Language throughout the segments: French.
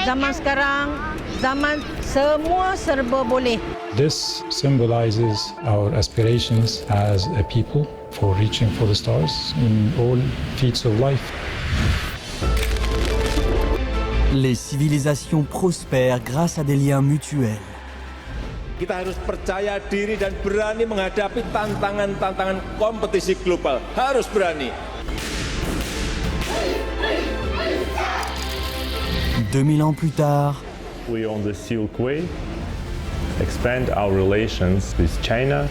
Zaman sekarang, zaman semua serba boleh. This symbolizes our aspirations as a people for reaching for the stars in all feats of life. Les civilisations prospèrent grâce à des liens mutuels. Kita harus percaya diri dan berani menghadapi tantangan-tantangan kompetisi global. Harus berani. 2000 ans plus tard, We on the Silk Way expand our relations with China.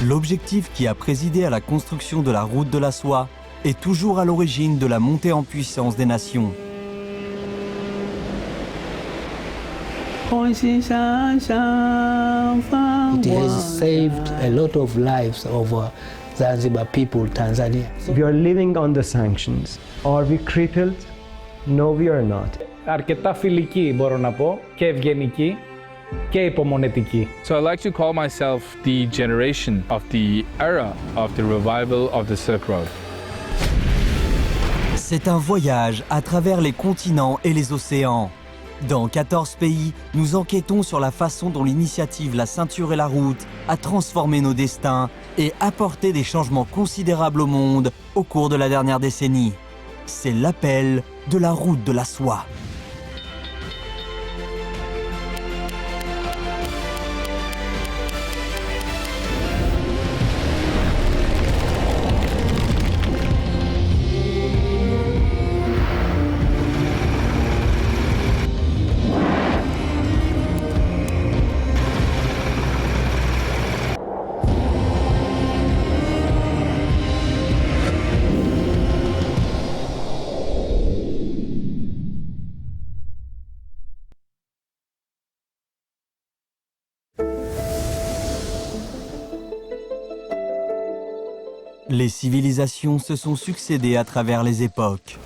l'objectif qui a présidé à la construction de la route de la soie est toujours à l'origine de la montée en puissance des nations. It has saved a lot of lives of Zanzibar people, Tanzania. We are living under sanctions. Are we crippled? No, we are not. Αρκετά φιλική μπορώ να πω και ευγενική και υπομονετική. So I like to call myself the generation of the era of the revival of the Silk Road. C'est un voyage à travers les continents et les océans. Dans 14 pays, nous enquêtons sur la façon dont l'initiative La Ceinture et la Route a transformé nos destins et apporté des changements considérables au monde au cours de la dernière décennie. C'est l'appel de la route de la soie. Les civilisations se sont succédées à travers les époques.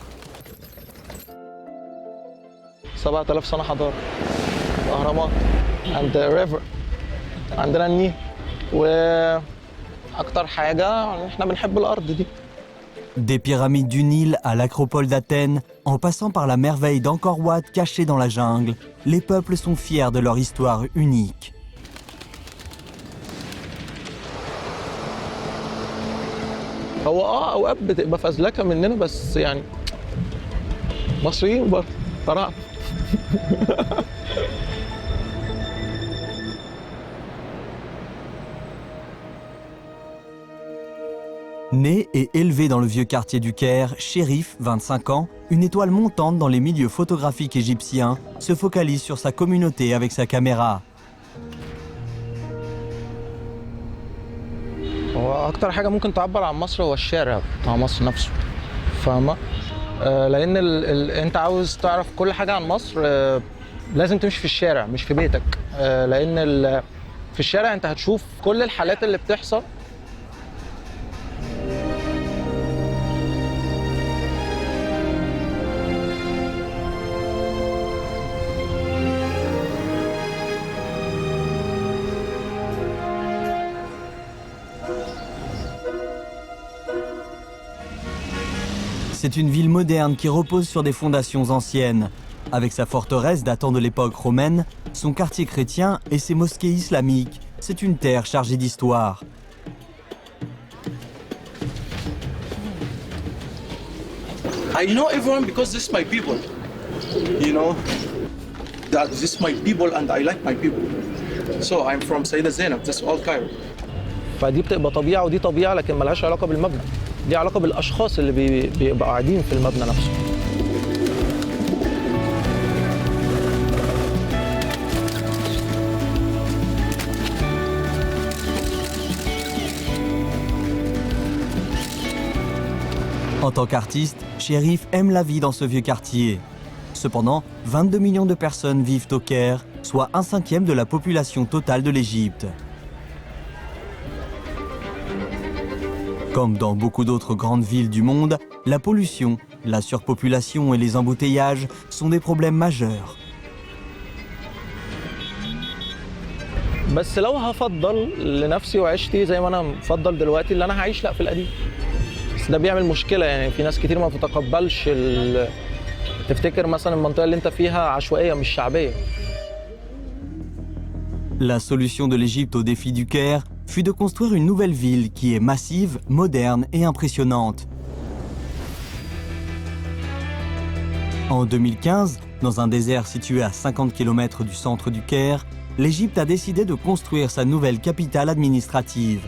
7000 سنة حضارة أهرامات عند ريفر عندنا النيل وأكتر حاجة إحنا بنحب الأرض دي. Des pyramides du Nil à l'acropole d'Athènes, en passant par la merveille d'Angkor Wat cachée dans la jungle, les peuples sont fiers de leur histoire unique. هو اوقات بتبقى فزلكه مننا بس يعني مصريين برضه فراعنه. Né et élevé dans le vieux quartier du Caire, Chérif, 25 ans, une étoile montante dans les milieux photographiques égyptiens, se focalise sur sa communauté avec sa caméra. هو اكتر حاجه ممكن تعبر عن مصر هو الشارع بتاع مصر نفسه، فاهمه؟ لان انت عاوز تعرف كل حاجه عن مصر لازم تمشي في الشارع مش في بيتك، لان في الشارع انت هتشوف كل الحالات اللي بتحصل. C'est une ville moderne qui repose sur des fondations anciennes. Avec sa forteresse datant de l'époque romaine, son quartier chrétien et ses mosquées islamiques, c'est une terre chargée d'histoire. I know everyone because this is my people. You know, that this is my people and I like my people. So I'm from Sayyida Zainab, that's all Cairo. فدي بتبقى طبيعه ودي طبيعه لكن ملهاش علاقه بالمبنى. دي علاقه بالاشخاص اللي بيبقوا قاعدين في المبنى نفسه. En tant qu'artiste, Chérif aime la vie dans ce vieux quartier. Cependant, 22 millions de personnes vivent au Caire, soit 1/5 de la population totale de l'Égypte. Comme dans beaucoup d'autres grandes villes du monde, la pollution, la surpopulation et les embouteillages sont des problèmes majeurs. بس لو هفضل لنفسي وعيشتي زي ما انا مفضل دلوقتي اللي انا هعيش لا في القديم. بس ده بيعمل مشكله، يعني في ناس كتير ما بتتقبلش تفتكر مثلا المنطقه اللي انت فيها عشوائيه مش شعبيه. La solution de l'Égypte au défi du Caire fut de construire une nouvelle ville qui est massive, moderne et impressionnante. En 2015, dans un désert situé à 50 km du centre du Caire, l'Égypte a décidé de construire sa nouvelle capitale administrative.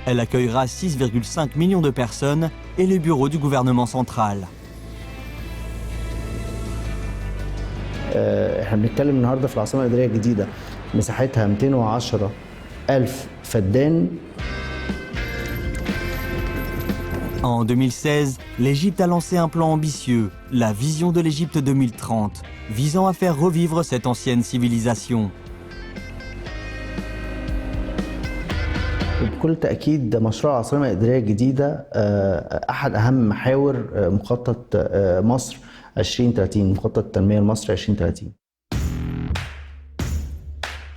Elle accueillera 6,5 millions de personnes et les bureaux du gouvernement central. احنا بنتكلم النهارده في العاصمه الاداريه الجديده مساحتها 210,000 فدان. En 2016, l'Égypte a lancé un plan ambitieux, la Vision de l'Égypte 2030, visant à faire revivre cette ancienne civilisation. وبكل تأكيد مشروع العاصمة الإدارية الجديدة أحد أهم محاور مخطط مصر 2030 مخطط التنمية لمصر 2030.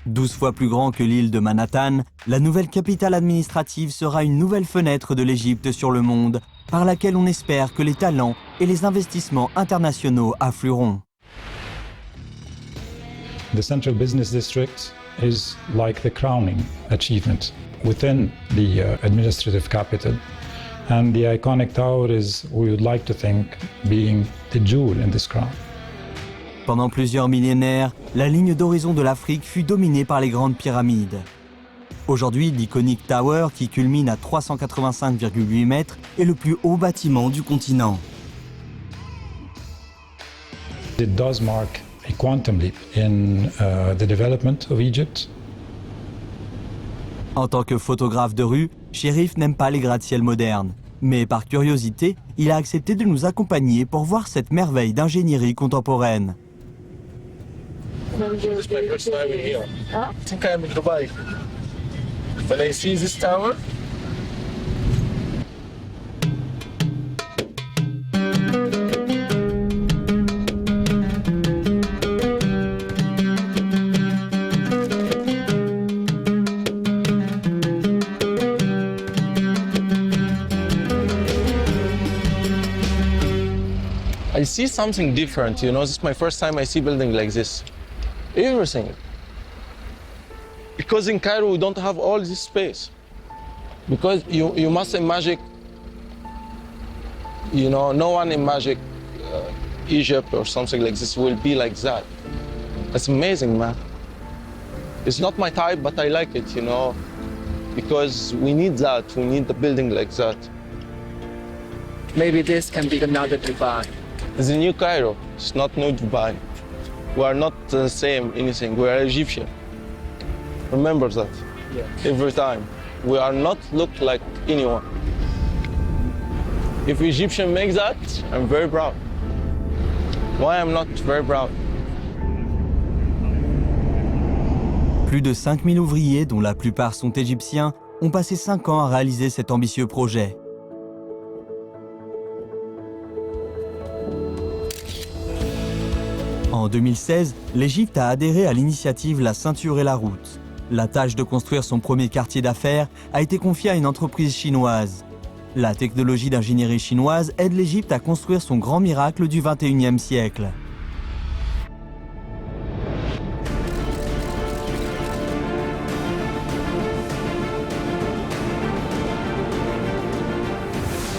12 fois plus grand que l'île de Manhattan, la nouvelle capitale administrative sera une nouvelle fenêtre de l'Égypte sur le monde, par laquelle on espère que les talents et les investissements internationaux afflueront. The Central Business District is like the crowning achievement within the administrative capital. And the iconic tower is, we would like to think, being the jewel in this crown. Pendant plusieurs millénaires, la ligne d'horizon de l'Afrique fut dominée par les grandes pyramides. Aujourd'hui, l'iconique Tower, qui culmine à 385,8 mètres, est le plus haut bâtiment du continent. It does mark a quantum leap in the development of Egypt. En tant que photographe de rue, Cherif n'aime pas les gratte-ciel modernes. Mais par curiosité, il a accepté de nous accompagner pour voir cette merveille d'ingénierie contemporaine. This is my first time in here. I think I'm in Dubai. When I see this tower, I see something different, you know. This is my first time I see building like this. Everything. Because in Cairo we don't have all this space. Because you must imagine, you know, no one imagine Egypt or something like this will be like that. That's amazing, man. It's not my type, but I like it, you know, because we need that. We need a building like that. Maybe this can be another Dubai. It's a new Cairo. It's not new Dubai. We are not the same anything. We are Egyptian. Remember that. Yeah. Every time. We are not look like anyone. If Egyptian make that, I'm very proud. Why I'm not very proud? Plus de 5000 ouvriers, dont la plupart sont égyptiens, ont passé 5 ans à réaliser cet ambitieux projet. En 2016, l'Égypte a adhéré à l'initiative La Ceinture et la Route. La tâche de construire son premier quartier d'affaires a été confiée à une entreprise chinoise. La technologie d'ingénierie chinoise aide l'Égypte à construire son grand miracle du XXIe siècle.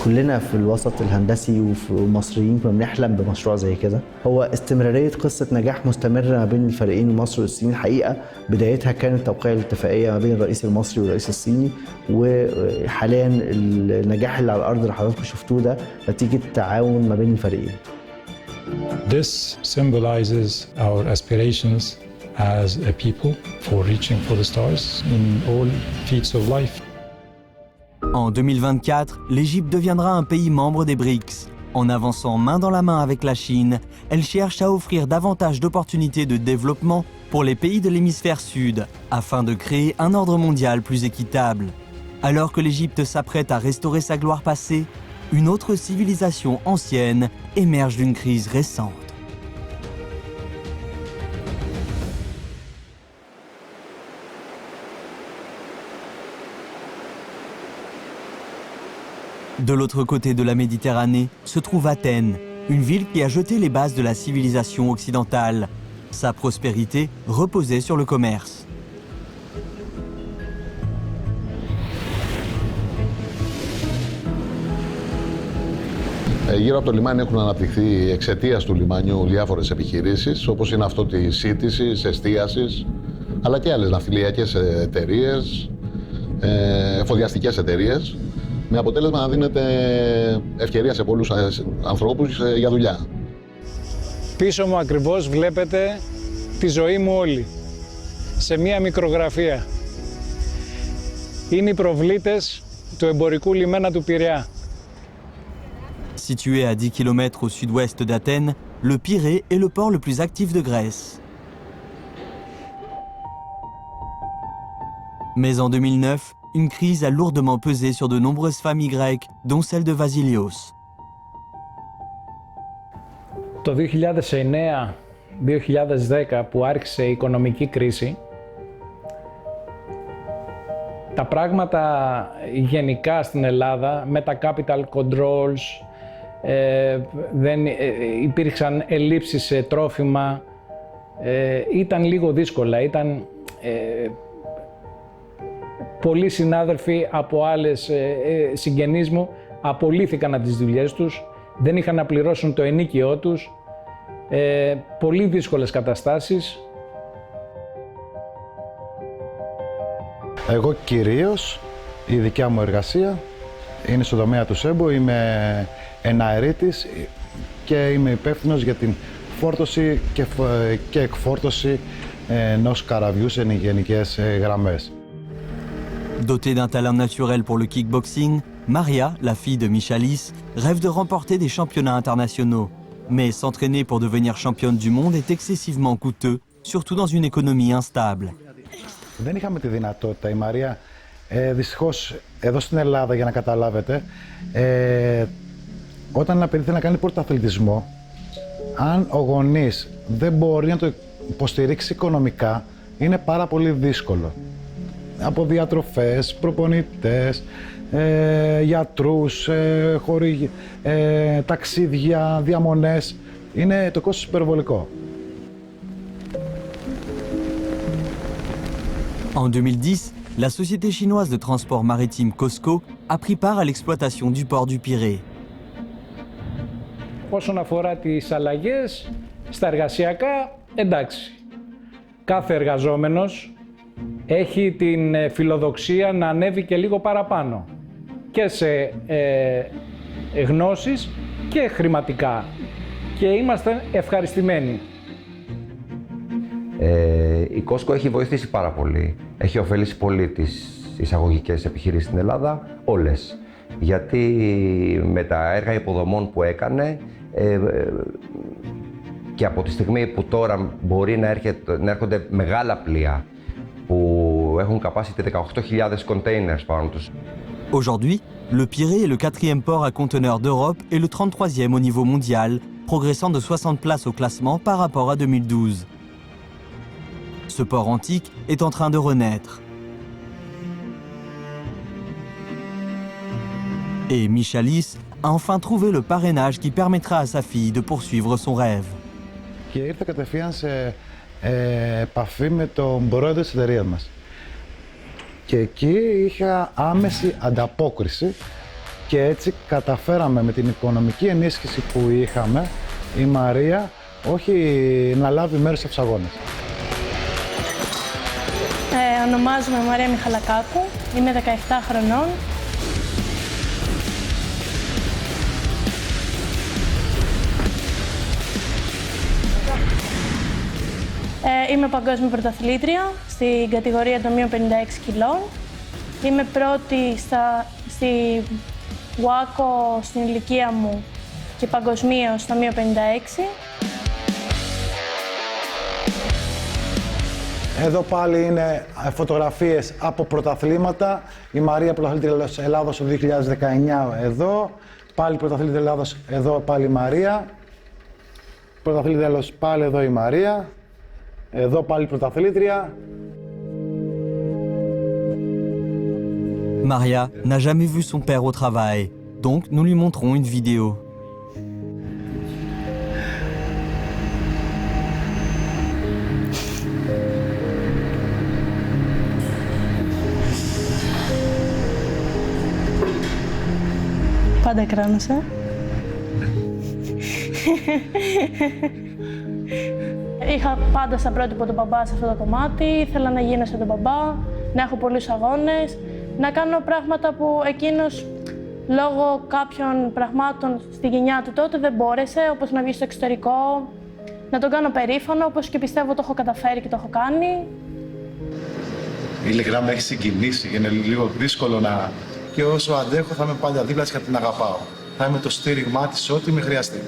كلنا في الوسط الهندسي ومصريين كنا بنحلم بمشروع زي كده. هو استمرارية قصة نجاح مستمرة ما بين الفريقين مصر والصين. الحقيقة بدايتها كانت توقيع الاتفاقية ما بين الرئيس المصري والرئيس الصيني، وحاليا النجاح اللي على الأرض اللي حضراتكم شفتوه ده نتيجة تعاون ما بين الفريقين. This symbolizes our aspirations as a people for reaching for the stars in all feats of life. En 2024, l'Égypte deviendra un pays membre des BRICS. En avançant main dans la main avec la Chine, elle cherche à offrir davantage d'opportunités de développement pour les pays de l'hémisphère sud, afin de créer un ordre mondial plus équitable. Alors que l'Égypte s'apprête à restaurer sa gloire passée, une autre civilisation ancienne émerge d'une crise récente. De l'autre côté de la Méditerranée se trouve Athènes, une ville qui a jeté les bases de la civilisation occidentale. Sa prospérité reposait sur le commerce. Γύρω από το λιμάνι έχουν αναπτυχθεί εξαιτίας του λιμάνιου διάφορες επιχειρήσεις, όπως είναι αυτό της σύντησης, εστίασης, αλλά και άλλες ναυτιλιακές εταιρείες, εφοδιαστικές εταιρείες, με αποτέλεσμα να δίνεται ευκαιρία σε πολλούς ανθρώπους για δουλειά. Πίσω μου ακριβώς βλέπετε τη ζωή μου όλη, σε μία μικρογραφία. Είναι οι προβλήτες του εμπορικού λιμένα του Πειραιά. Situé à 10 km au sud-ouest d'Athènes, le Pirée est le port le plus actif de Grèce. Mais en 2009, une crise a lourdement pesé sur de nombreuses familles grecques, dont celle de Vasilios. Το 2009-2010 που άρχισε η οικονομική κρίση, τα πράγματα γενικά στην Ελλάδα με τα capital controls, δεν υπήρξαν ελλείψεις σε τρόφιμα, ήταν λίγο δύσκολα. Πολλοί συνάδελφοι από άλλες συγγενείς μου απολύθηκαν από τις δουλειές τους, δεν είχαν να πληρώσουν το ενοίκιό τους, πολύ δύσκολες καταστάσεις. Εγώ κυρίως, η δικιά μου εργασία είναι στον τομέα του ΣΕΜΠΟ, είμαι εναερίτης και είμαι υπεύθυνος για την φόρτωση και εκφόρτωση ενός καραβιού σε γενικές γραμμές. Dotée d'un talent naturel pour le kickboxing, Maria, la fille de Michalis, rêve de remporter des championnats internationaux. Mais s'entraîner pour devenir championne du monde est excessivement coûteux, surtout dans une économie instable. Δεν είχαμε τη δυνατότητα. Η Μαρία, δυστυχώς, εδώ στην Ελλάδα, για να καταλάβετε, όταν ένα παιδί θέλει να κάνει πρωταθλητισμό, αν ο γονείς δεν μπορεί να το υποστηρίξει οικονομικά, είναι πάρα πολύ δύσκολο. Από διατροφές, προπονητές, γιατρούς, ταξίδια, διαμονές, είναι το κόστος υπερβολικό. En 2010, la société chinoise de transport maritime COSCO a pris part à l'exploitation du port du Pirée. Όσον αφορά τις αλλαγές στα εργασιακά, εντάξει. Κάθε εργαζόμενος έχει την φιλοδοξία να ανέβει και λίγο παραπάνω και σε γνώσεις και χρηματικά και είμαστε ευχαριστημένοι. Η Costco έχει βοηθήσει πάρα πολύ. Έχει ωφελήσει πολύ τις εισαγωγικές επιχειρήσεις στην Ελλάδα, όλες. Γιατί με τα έργα υποδομών που έκανε και από τη στιγμή που τώρα μπορεί να έρχονται μεγάλα πλοία που έχουν capacity 18.000 containers πάνω τους. Aujourd'hui, le Pirée est le 4e port à conteneurs d'Europe et le 33e au niveau mondial, progressant de 60 places au classement par rapport à 2012. Ce port antique est en train de renaître. Et Michalis a enfin trouvé le parrainage qui permettra à sa fille de poursuivre son rêve. Και ήρθα κατευθείαν σε επαφή με τον πρόεδρο της εταιρείας μας. Και εκεί είχα άμεση ανταπόκριση και έτσι καταφέραμε με την οικονομική ενίσχυση που είχαμε η Μαρία όχι να λάβει μέρος στους αγώνες. Ονομάζομαι Μαρία Μιχαλακάκου, είμαι 17 χρονών. Είμαι παγκόσμια πρωταθλήτρια στην κατηγορία των μείων 56 κιλών. Είμαι πρώτη στη WACO στην ηλικία μου και παγκοσμίως στα μείων 56. Εδώ πάλι είναι φωτογραφίες από πρωταθλήματα. Η Μαρία πρωταθλήτρια Ελλάδος το 2019 εδώ. Πάλι πρωταθλήτρια Ελλάδος εδώ πάλι η Μαρία. Πρωταθλήτρια Ελλάδος πάλι εδώ η Μαρία. Εδώ πάλι πρωταθλήτρια. Maria n'a jamais vu son père au travail. Donc nous lui montrons une vidéo. Πάντα κράνωσα. Είχα πάντα σαν πρότυπο τον μπαμπά σε αυτό το κομμάτι, ήθελα να γίνω σαν τον μπαμπά, να έχω πολλούς αγώνες, να κάνω πράγματα που εκείνος λόγω κάποιων πραγμάτων στη γενιά του τότε δεν μπόρεσε, όπως να βγει στο εξωτερικό, να τον κάνω περήφανο, όπως και πιστεύω το έχω καταφέρει και το έχω κάνει. Ειλικρινά με έχει συγκινήσει, είναι λίγο δύσκολο να... Και όσο αντέχω θα είμαι πάντα δίπλα της και την αγαπάω. Θα είμαι το στήριγμά της ό,τι με χρειαστεί.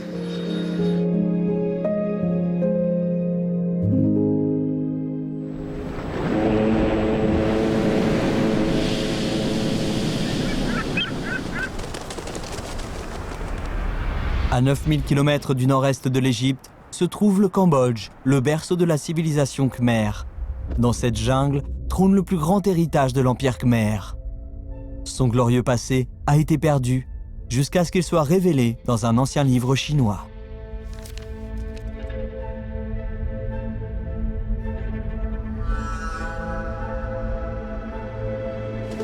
À 9000 km du nord-est de l'Égypte se trouve le Cambodge, le berceau de la civilisation khmer. Dans cette jungle trône le plus grand héritage de l'Empire khmer. Son glorieux passé a été perdu jusqu'à ce qu'il soit révélé dans un ancien livre chinois.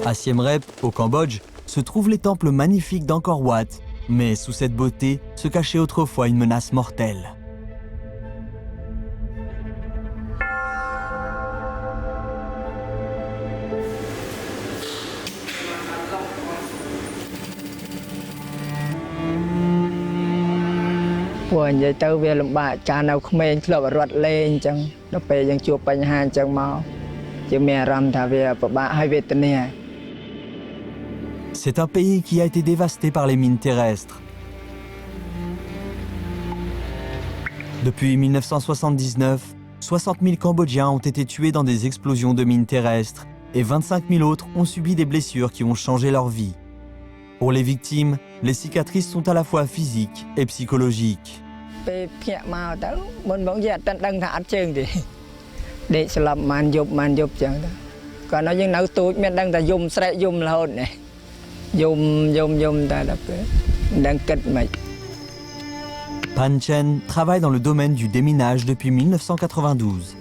À Siem Reap, au Cambodge, se trouvent les temples magnifiques d'Angkor Wat, mais sous cette beauté se cachait autrefois une menace mortelle. C'est un pays qui a été dévasté par les mines terrestres. Depuis 1979, 60 000 Cambodgiens ont été tués dans des explosions de mines terrestres et 25 000 autres ont subi des blessures qui ont changé leur vie. Pour les victimes, les cicatrices sont à la fois physiques et psychologiques. Pan Chen travaille dans le domaine du déminage depuis 1992.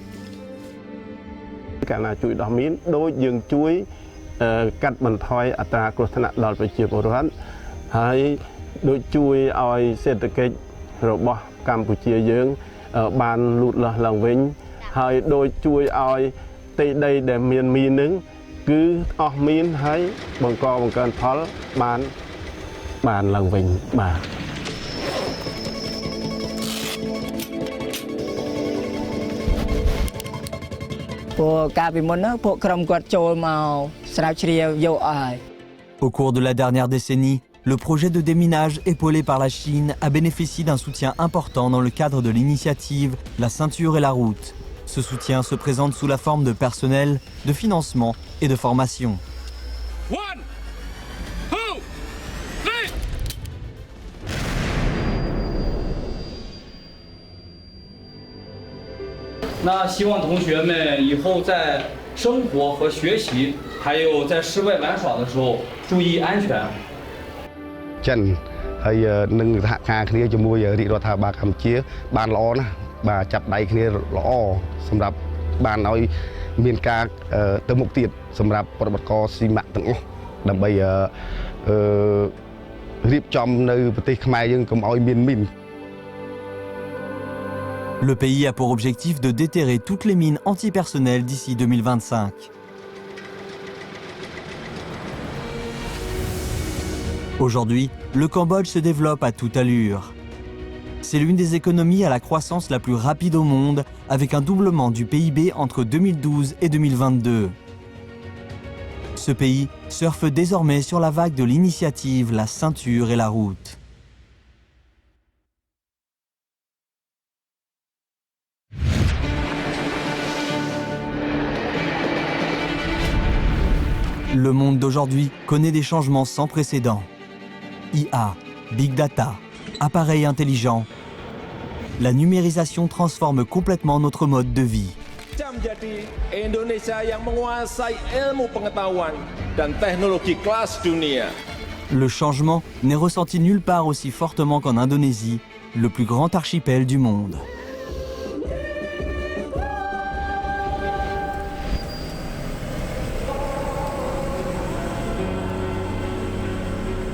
Au cours de la dernière décennie, le projet de déminage épaulé par la Chine a bénéficié d'un soutien important dans le cadre de l'initiative La ceinture et la route. Ce soutien se présente sous la forme de personnel, de financement et de formation. Le pays a pour objectif de déterrer toutes les mines antipersonnelles d'ici 2025. Aujourd'hui, le Cambodge se développe à toute allure. C'est l'une des économies à la croissance la plus rapide au monde, avec un doublement du PIB entre 2012 et 2022. Ce pays surfe désormais sur la vague de l'initiative La ceinture et la route. Le monde d'aujourd'hui connaît des changements sans précédent. IA, Big Data, appareils intelligents. La numérisation transforme complètement notre mode de vie. Menjadi Indonesia yang menguasai ilmu pengetahuan dan teknologi kelas dunia. Le changement n'est ressenti nulle part aussi fortement qu'en Indonésie, le plus grand archipel du monde.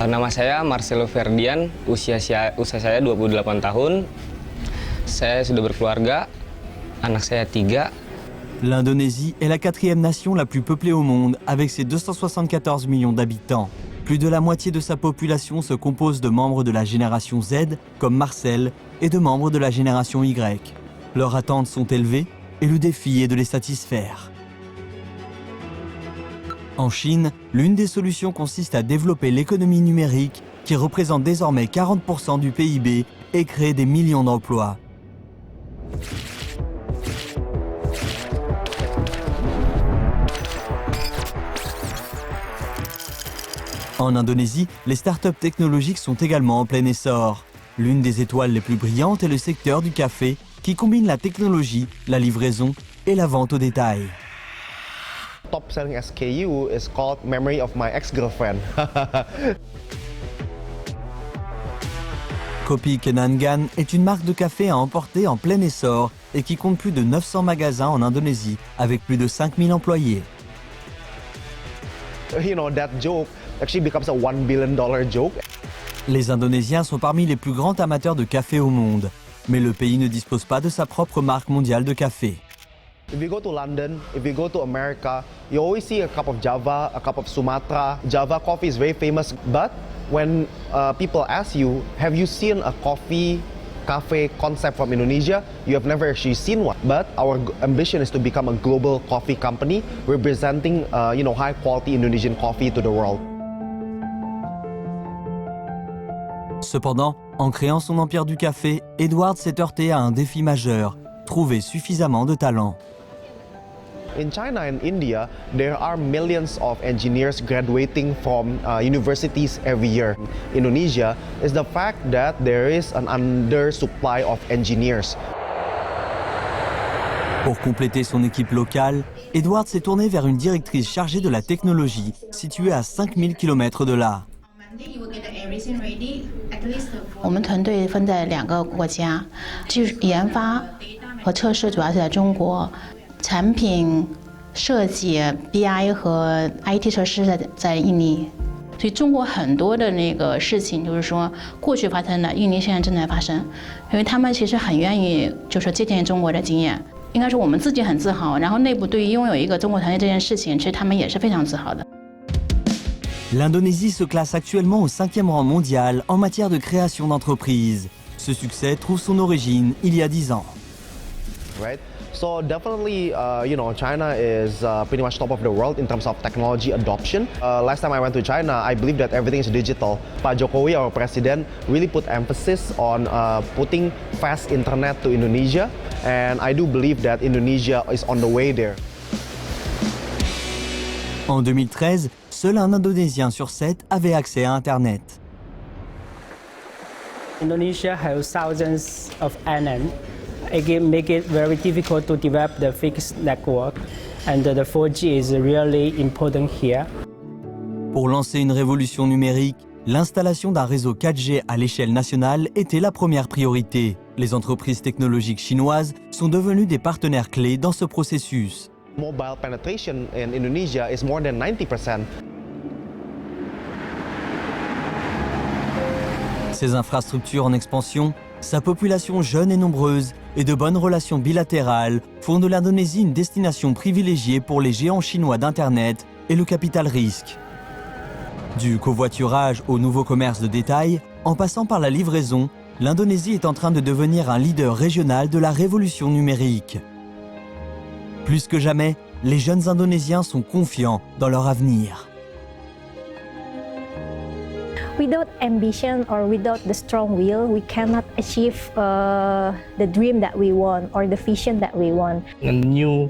Nama saya Marcelo Ferdian, usia saya 28 tahun. Saya sudah berkeluarga, anak saya 3. L'Indonésie est la 4e nation la plus peuplée au monde, avec ses 274 millions d'habitants. Plus de la moitié de sa population se compose de membres de la génération Z, comme Marcel, et de membres de la génération Y. Leurs attentes sont élevées et le défi est de les satisfaire. En Chine, l'une des solutions consiste à développer l'économie numérique, qui représente désormais 40% du PIB et crée des millions d'emplois. En Indonésie, les startups technologiques sont également en plein essor. L'une des étoiles les plus brillantes est le secteur du café, qui combine la technologie, la livraison et la vente au détail. Top selling SKU is called Memory of My Ex-Girlfriend. Kopi Kenangan est une marque de café à emporter en plein essor et qui compte plus de 900 magasins en Indonésie, avec plus de 5000 employés. You know, that joke actually becomes a $1 billion joke. Les Indonésiens sont parmi les plus grands amateurs de café au monde, mais le pays ne dispose pas de sa propre marque mondiale de café. If you go to London, if you go to America, you always see a cup of Java, a cup of Sumatra. Java coffee is very famous, but when people ask you, have you seen a coffee cafe concept from Indonesia? You have never actually seen one. But our ambition is to become a global coffee company representing high quality Indonesian coffee to the world. Cependant, en créant son empire du café, Edward s'est heurté à un défi majeur, trouver suffisamment de talent. In China and India, there are millions of engineers graduating from universities every year. Indonesia is the fact that there is an undersupply of engineers. Pour compléter son équipe locale, Edward s'est tourné vers une directrice chargée de la technologie, située à 5000 km de là. 我们团队分在2个国家，技术研发和测试主要是在中国，产品设计 BI 和 IT 设施在印尼。所以中国很多的那个事情，就是说过去发生的，印尼现在正在发生，因为他们其实很愿意就是借鉴中国的经验。应该说我们自己很自豪，然后内部对于拥有一个中国团队这件事情，其实他们也是非常自豪的。 L'Indonésie se classe actuellement au 5e rang mondial en matière de création d'entreprises. Ce succès trouve son origine il y a 10 ans. Right? So definitely, China is pretty much top of the world in terms of technology adoption. Last time I went to China, I believe that everything is digital. Pak Jokowi, our president, really put emphasis on putting fast internet to Indonesia, and I do believe that Indonesia is on the way there. En 2013, seul un Indonésien sur 7 avait accès à Internet. Indonesia has thousands of islands. It makes it very difficult to develop the fixed network, and the 4G is really important here. Pour lancer une révolution numérique, l'installation d'un réseau 4G à l'échelle nationale était la première priorité. Les entreprises technologiques chinoises sont devenues des partenaires clés dans ce processus. Mobile penetration in Indonesia is more than 90%. Ses infrastructures en expansion, sa population jeune et nombreuse et de bonnes relations bilatérales font de l'Indonésie une destination privilégiée pour les géants chinois d'Internet et le capital risque. Du covoiturage au nouveau commerce de détail, en passant par la livraison, l'Indonésie est en train de devenir un leader régional de la révolution numérique. Plus que jamais, les jeunes Indonésiens sont confiants dans leur avenir. Without ambition or without the strong will, we cannot achieve the dream that we want or the vision that we want. A new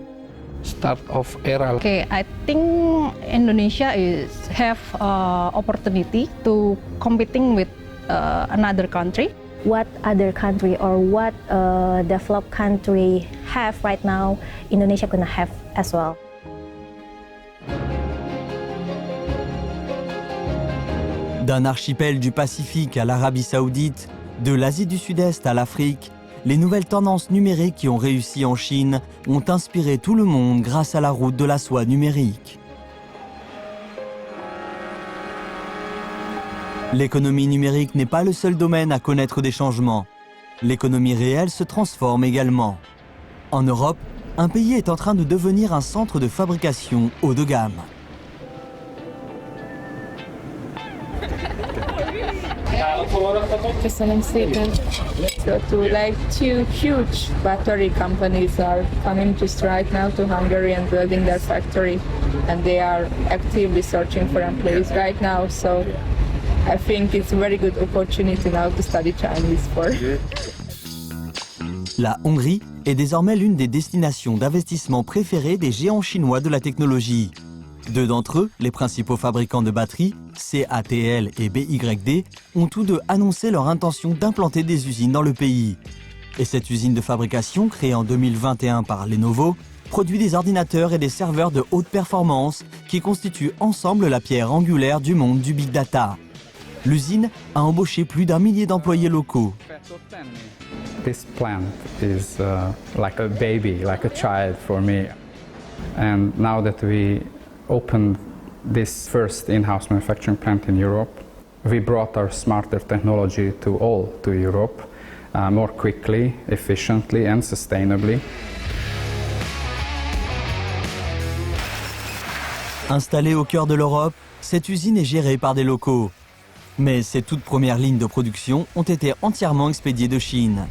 start of era. Okay, I think Indonesia have opportunity to competing with another country. What other country or what developed country have right now, Indonesia gonna have as well. D'un archipel du Pacifique à l'Arabie Saoudite, de l'Asie du Sud-Est à l'Afrique, les nouvelles tendances numériques qui ont réussi en Chine ont inspiré tout le monde grâce à la route de la soie numérique. L'économie numérique n'est pas le seul domaine à connaître des changements. L'économie réelle se transforme également. En Europe, un pays est en train de devenir un centre de fabrication haut de gamme. So two huge battery companies are coming just right now to Hungary and building their factory, and they are actively searching for employees right now. So I think it's a very good opportunity now to study Chinese for. La Hongrie est désormais l'une des destinations d'investissement préférées des géants chinois de la technologie. Deux d'entre eux, les principaux fabricants de batteries, CATL et BYD, ont tous deux annoncé leur intention d'implanter des usines dans le pays. Et cette usine de fabrication, créée en 2021 par Lenovo, produit des ordinateurs et des serveurs de haute performance qui constituent ensemble la pierre angulaire du monde du big data. L'usine a embauché plus d'1 millier d'employés locaux. This plant is like a baby, like a child for me. And now that we opened this first in-house manufacturing plant in Europe, we brought our smarter technology to Europe more quickly, efficiently and sustainably. Installée au cœur de l'Europe, cette usine est gérée par des locaux. Mais ses toutes premières lignes de production ont été entièrement expédiées de Chine.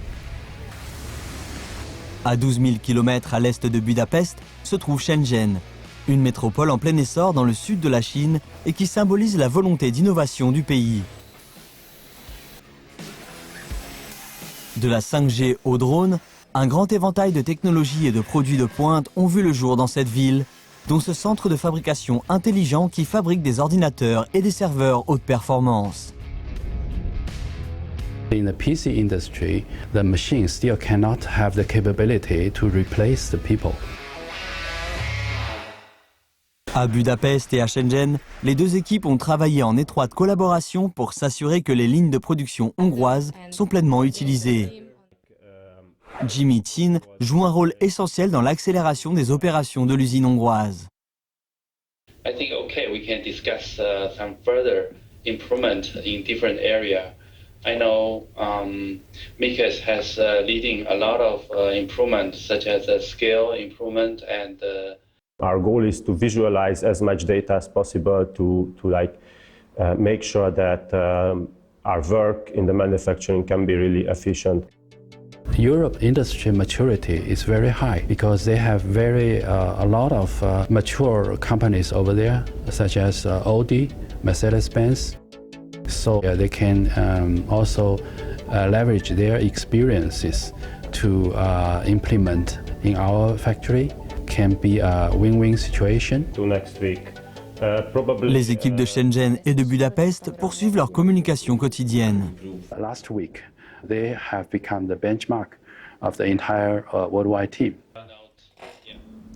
À 12 000 km à l'est de Budapest se trouve Shenzhen, une métropole en plein essor dans le sud de la Chine et qui symbolise la volonté d'innovation du pays. De la 5G au drone, un grand éventail de technologies et de produits de pointe ont vu le jour dans cette ville, dont ce centre de fabrication intelligent qui fabrique des ordinateurs et des serveurs haute performance. In the PC industry, the machines still cannot have the capability to replace the people. À Budapest et à Shenzhen, les deux équipes ont travaillé en étroite collaboration pour s'assurer que les lignes de production hongroises sont pleinement utilisées. Jimmy Chin joue un rôle essentiel dans l'accélération des opérations de l'usine hongroise. I think we can discuss some further improvement in different areas. I know Mikas has leading a lot of improvement, such as scale improvement and. Our goal is to visualize as much data as possible to make sure that our work in the manufacturing can be really efficient. Europe industry maturity is very high because they have a lot of mature companies over there, such as Audi, Mercedes-Benz. So they can also leverage their experiences to implement in our factory. Can be a win-win situation. Les équipes de Shenzhen et de Budapest poursuivent leur communication quotidienne. Last week, they have become the benchmark of the entire worldwide team.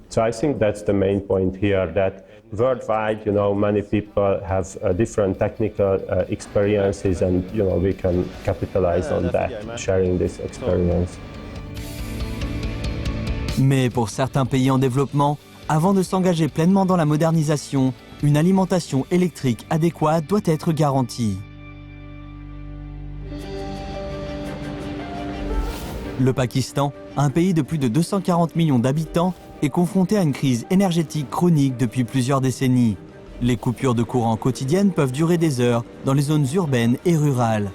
So I think that's the main point here, that worldwide, many people have different technical experiences, and we can capitalize on that, sharing this experience. Mais pour certains pays en développement, avant de s'engager pleinement dans la modernisation, une alimentation électrique adéquate doit être garantie. Le Pakistan, un pays de plus de 240 millions d'habitants, est confronté à une crise énergétique chronique depuis plusieurs décennies. Les coupures de courant quotidiennes peuvent durer des heures dans les zones urbaines et rurales.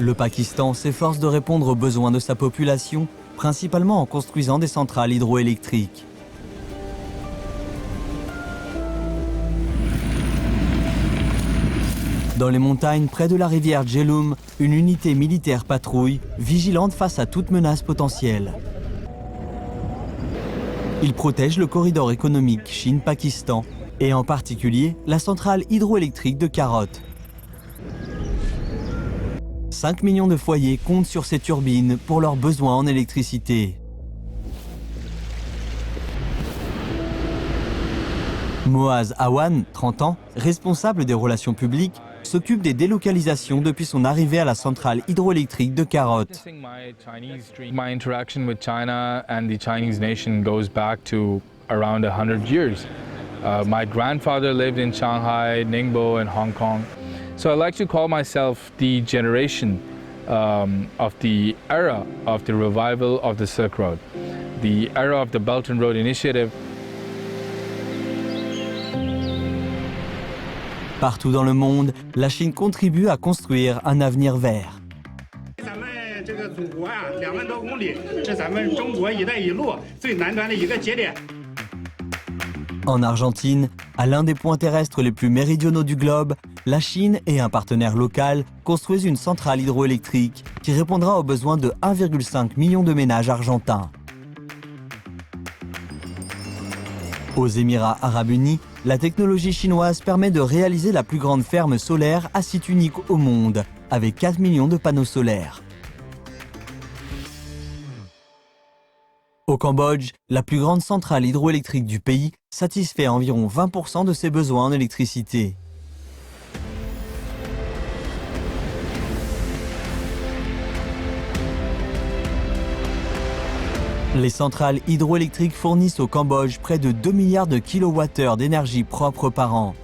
Le Pakistan s'efforce de répondre aux besoins de sa population, principalement en construisant des centrales hydroélectriques. Dans les montagnes près de la rivière Jhelum, une unité militaire patrouille, vigilante face à toute menace potentielle. Il protège le corridor économique Chine-Pakistan et en particulier la centrale hydroélectrique de Karot. 5 millions de foyers comptent sur ces turbines pour leurs besoins en électricité. Moaz Awan, 30 ans, responsable des relations publiques, s'occupe des délocalisations depuis son arrivée à la centrale hydroélectrique de Karot. My interaction with China and the Chinese nation goes back to around 100 years. My grandfather lived in Shanghai, Ningbo, and Hong Kong. So I like to call myself the generation of the era of the revival of the Silk Road, the era of the Belt and Road Initiative. Partout dans le monde, la Chine contribue à construire un avenir vert. En Argentine, à l'un des points terrestres les plus méridionaux du globe, la Chine et un partenaire local construisent une centrale hydroélectrique qui répondra aux besoins de 1,5 million de ménages argentins. Aux Émirats arabes unis, la technologie chinoise permet de réaliser la plus grande ferme solaire à site unique au monde, avec 4 millions de panneaux solaires. Au Cambodge, la plus grande centrale hydroélectrique du pays satisfait environ 20% de ses besoins en électricité. Les centrales hydroélectriques fournissent au Cambodge près de 2 milliards de kWh d'énergie propre par an.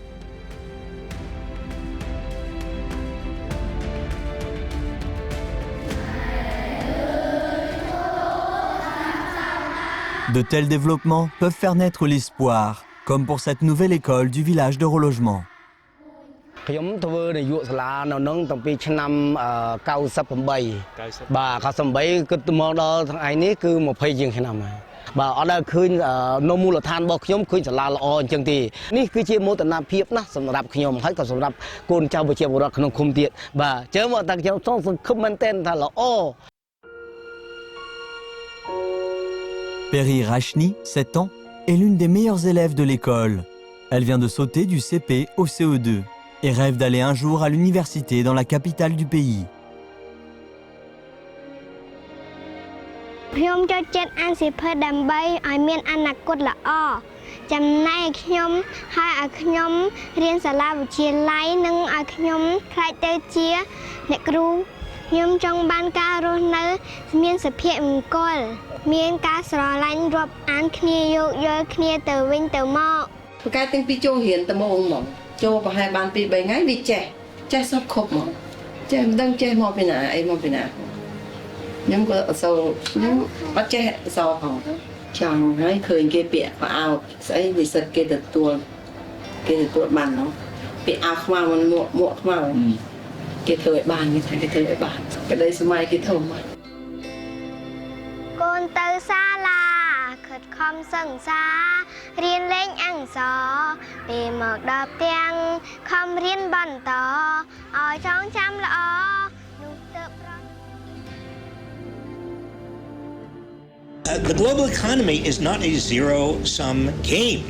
De tels développements peuvent faire naître l'espoir, comme pour cette nouvelle école du village de relogement. ខ្ញុំធ្វើនាយកសាលានៅនឹងតាំងពីឆ្នាំ98បាទ98គិតមកដល់ថ្ងៃនេះគឺ20ជាងឆ្នាំហើយបាទអត់ដែលឃើញនៅមូលដ្ឋានរបស់ខ្ញុំឃើញសាលាល្អអញ្ចឹងទេនេះគឺជាមោទនភាពណាស់សម្រាប់ខ្ញុំហើយក៏សម្រាប់កូនចៅប្រជាពលរដ្ឋក្នុងឃុំទៀតបាទអញ្ចឹងមកតាំងខ្ញុំសង្ឃឹមមែនទែនថាល្អ Peri Rachni, 7 ans, est l'une des meilleures élèves de l'école. Elle vient de sauter du CP au CE2 et rêve d'aller un jour à l'université dans la capitale du pays. ខ្ញុំចូលចិត្តអានសៀវភៅដើម្បីឲ្យមានអនាគតល្អចំណែកខ្ញុំឲ្យខ្ញុំរៀនសាលាវិទ្យាល័យនិងឲ្យខ្ញុំខ្លាចទៅជាអ្នកគ្រូខ្ញុំចង់បានការរស់នៅមានសុភមង្គលមានការស្រឡាញ់រាប់អានគ្នាយោគយល់គ្នាទៅវិញទៅមកប្រកែកទាំងពីរចូលរៀនតែមកចូលប្រហែលបាន 2-3 ថ្ងៃវាចេះសពគ្រប់មកចេះមិនដឹងចេះមកពីណាអីមកពីណាខ្ញុំក៏អសូវខ្ញុំអត់ចេះអសរផងចង់ហើយឃើញគេពាក់ខោអាវស្អីនិស្សិតគេទទួលបាននោះពាក់អាវខ្មៅមិនមួកខ្មៅគេធ្វើឲ្យបានគេថាគេធ្វើឲ្យបានក្តីសម័យគេធំមកកូនទៅសាលាខិតខំសិក្សារៀនលេងអក្សរពេលមកដល់ផ្ទាំងខំរៀនបន្តឲ្យចងចាំល្អនោះទៅ The global economy is not a zero-sum game.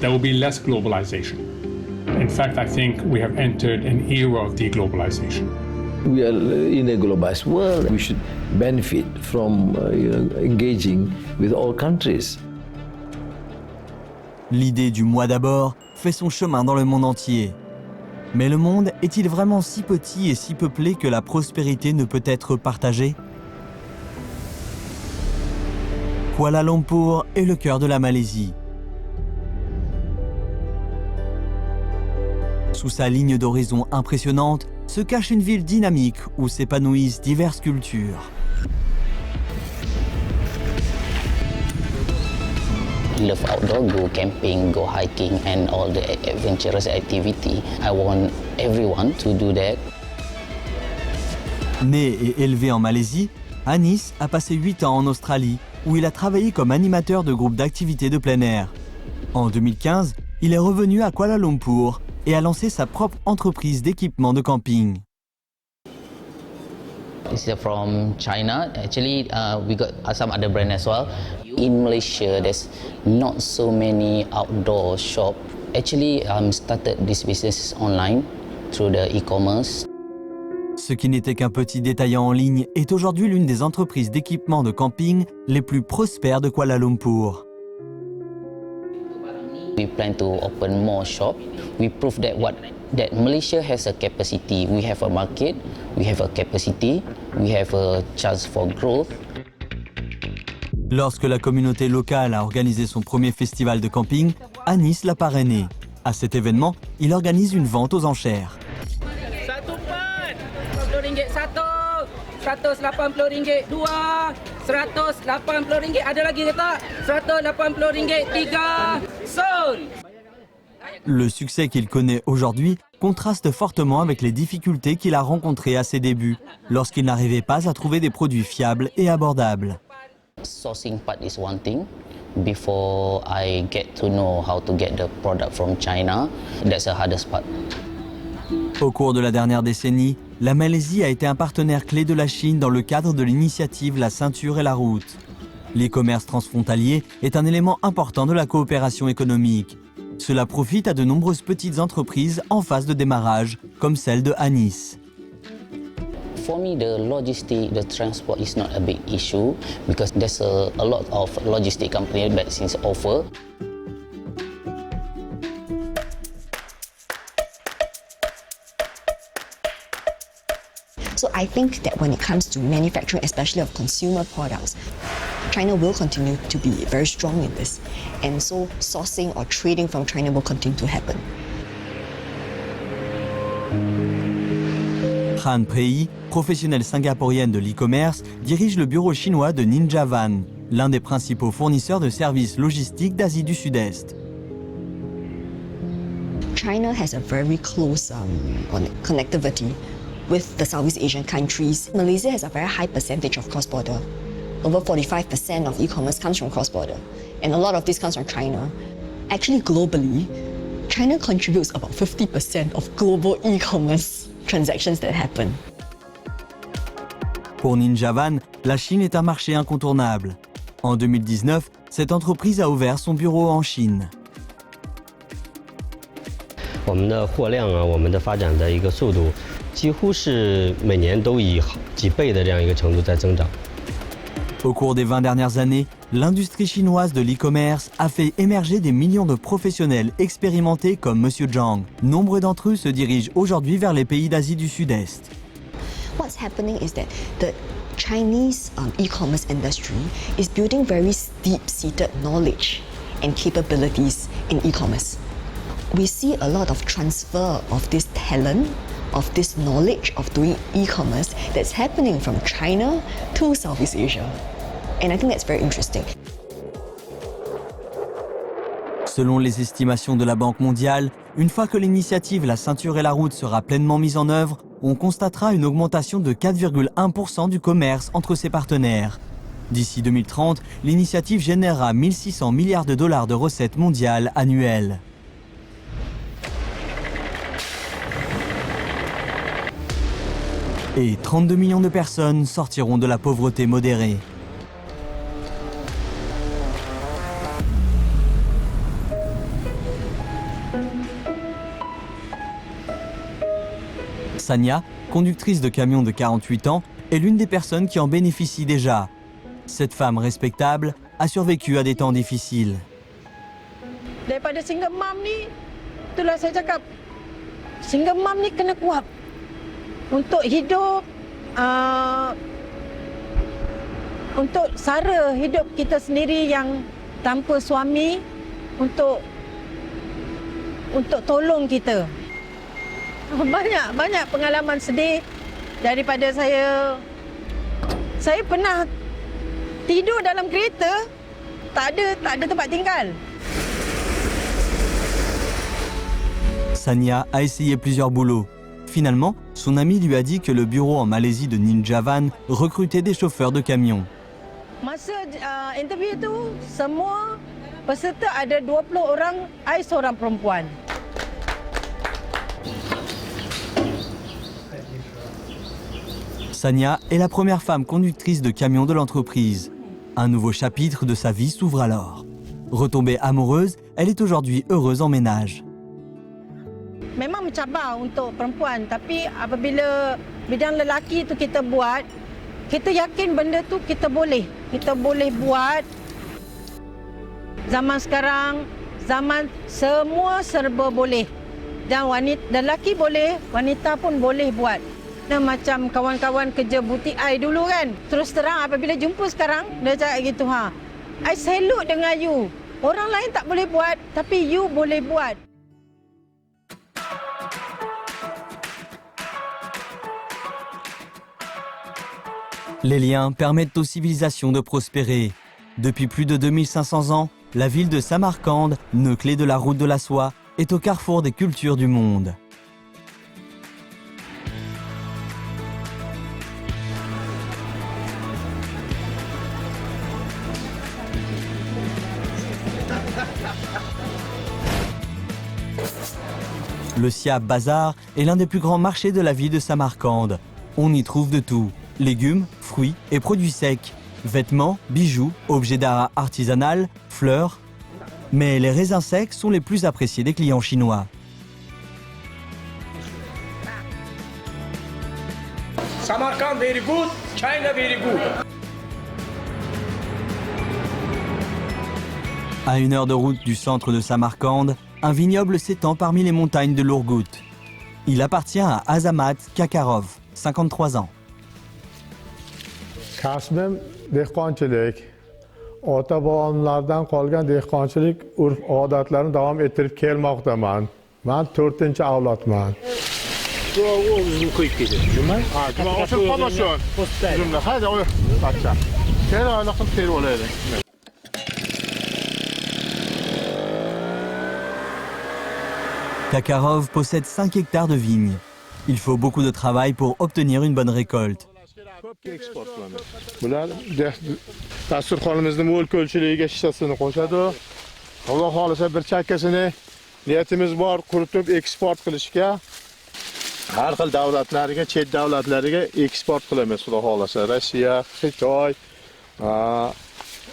There will be less globalization. In fact, I think we have entered an era of deglobalization. We are in a globalized world. We should benefit from engaging with all countries. L'idée du moi d'abord fait son chemin dans le monde entier. Mais le monde est-il vraiment si petit et si peuplé que la prospérité ne peut être partagée ? Kuala Lumpur est le cœur de la Malaisie. Sous sa ligne d'horizon impressionnante se cache une ville dynamique où s'épanouissent diverses cultures. I love outdoor, go camping, go hiking and all the adventurous activity. I want everyone to do that. Né et élevé en Malaisie, Anis a passé 8 ans en Australie où il a travaillé comme animateur de groupes d'activités de plein air. En 2015, il est revenu à Kuala Lumpur et a lancé sa propre entreprise d'équipement de camping. This is from China. Actually, we got some other brand as well. In Malaysia, there's not so many outdoor shops. Actually, started this business online through the e-commerce. Ce qui n'était qu'un petit détaillant en ligne est aujourd'hui l'une des entreprises d'équipement de camping les plus prospères de Kuala Lumpur. We plan to open more shops. We prove that Malaysia has a capacity. We have a market, we have a capacity, we have a chance for growth. Lorsque la communauté locale a organisé son premier festival de camping, Anis l'a parrainé. À cet événement, il organise une vente aux enchères. RM180, 2, RM180, ada lagi ke tak? RM180, 3, sold. Le succès qu'il connaît aujourd'hui contraste fortement avec les difficultés qu'il a rencontrées à ses débuts, lorsqu'il n'arrivait pas à trouver des produits fiables et abordables. Sourcing part is one thing. Before I get to know how to get the product from China, that's the hardest part. Au cours de la dernière décennie, la Malaisie a été un partenaire clé de la Chine dans le cadre de l'initiative La Ceinture et la Route. L'e-commerce transfrontalier est un élément important de la coopération économique. Cela profite à de nombreuses petites entreprises en phase de démarrage, comme celle de Anis. For me, the logistics, the transport is not a big issue because there's a lot of logistic companies that since offer. So I think that when it comes to manufacturing, especially of consumer products, China will continue to be very strong in this. And so sourcing or trading from China will continue to happen. Han Prei, professionnelle singapourienne de l'e-commerce, dirige le bureau chinois de Ninja Van, l'un des principaux fournisseurs de services logistiques d'Asie du Sud-Est. China has a very close connectivity with the Southeast Asian countries. Malaysia has a very high percentage of cross-border. Over 45% of e-commerce comes from cross-border, and a lot of this comes from China. Actually, globally, China contributes about 50% of global e-commerce transactions that happen. Pour Ninja Van, la Chine est un marché incontournable. En 2019, cette entreprise a ouvert son bureau en Chine. 我们的货量啊，我们的发展的一个速度，几乎是每年都以几倍的这样一个程度在增长。 Au cours des 20 dernières années, l'industrie chinoise de l'e-commerce a fait émerger des millions de professionnels expérimentés comme Monsieur Zhang. Nombreux d'entre eux se dirigent aujourd'hui vers les pays d'Asie du Sud-Est. What's happening is that the Chinese e-commerce industry is building very deep-seated knowledge and capabilities in e-commerce. We see a lot of transfer of this talent, of this knowledge of doing e-commerce that's happening from China to Southeast Asia. And I think that's very interesting. Selon les estimations de la Banque mondiale, une fois que l'initiative La Ceinture et la Route sera pleinement mise en œuvre, on constatera une augmentation de 4,1% du commerce entre ses partenaires. D'ici 2030, l'initiative générera 1 600 milliards de dollars de recettes mondiales annuelles. Et 32 millions de personnes sortiront de la pauvreté modérée. Sanya, conductrice de camion de 48 ans, est l'une des personnes qui en bénéficient déjà. Cette femme respectable a survécu à des temps difficiles. Daripada single mom ni, itulah saya cakap, single mom ni kena kuat untuk hidup, untuk sara hidup kita sendiri yang tanpa suami, untuk tolong kita. Banyak pengalaman sedih daripada saya. Saya pernah tidur dalam kereta, tak ada tempat tinggal. Sanya a essayé plusieurs boulots. Finalement, son ami lui a dit que le bureau en Malaisie de Ninja Van recrutait des chauffeurs de camions. Masa interview tu, semua peserta ada 20 orang, I seorang perempuan. Sanya est la première femme conductrice de camion de l'entreprise. Un nouveau chapitre de sa vie s'ouvre alors. Retombée amoureuse, elle est aujourd'hui heureuse en ménage. Memang mencabar untuk perempuan, tapi apabila bidang lelaki tu kita buat, kita yakin benda tu kita boleh buat. Zaman sekarang zaman semua serba boleh. Dan lelaki boleh, wanita pun boleh buat. Dan macam kawan-kawan kerja butik I dulu kan. Terus terang apabila jumpa sekarang, dia cakap gitu, I salute dengan you. Orang lain tak boleh buat, tapi you boleh buat. Les liens permettent aux civilisations de prospérer. Depuis plus de 2500 ans, la ville de Samarcande, nœud clé de la route de la soie, est au carrefour des cultures du monde. Le Siab Bazar est l'un des plus grands marchés de la ville de Samarcande. On y trouve de tout. Légumes, fruits et produits secs, vêtements, bijoux, objets d'art artisanal, fleurs. Mais les raisins secs sont les plus appréciés des clients chinois. Samarkand very good, China very good. À 1 heure de route du centre de Samarcande, un vignoble s'étend parmi les montagnes de l'Ourgout. Il appartient à Azamat Kakarov, 53 ans. Kasbim dehqonchilik. Ota bobomlardan qolgan dehqonchilik urf-odatlarini davom ettirib kelmoqdaman. Men 4-avlodman. O'zini qo'yib ketadi. Juma? Ha, juma o'sha qolmasin. Jumla. Hayda, bachcha. Keyin oyoqni terib olaylik. Kakarov possède 5 hectares de vignes. Il faut beaucoup de travail pour obtenir une bonne récolte. Bular dasturxonimizni mo'l ko'lchiligiga hissasini qo'shadi. Alloh xolisa bir chakkasini niyatimiz bor quritib eksport qilishga. Har xil davlatlarga, chet davlatlariga eksport qilamiz, xudo xolasa. Rossiya, Xitoy,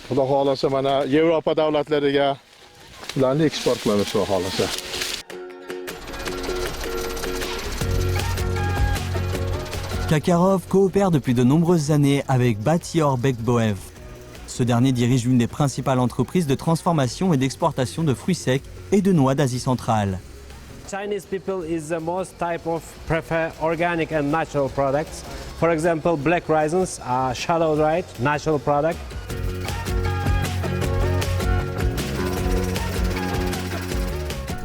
xudo xolasa mana Yevropa davlatlariga ularni eksport qilamiz, xudo xolasa. Kakarov coopère depuis de nombreuses années avec Batior Bekboev. Ce dernier dirige une des principales entreprises de transformation et d'exportation de fruits secs et de noix d'Asie centrale. Chinese people is the most type of prefer organic and natural products. For example, black raisins are shallow dried, natural product.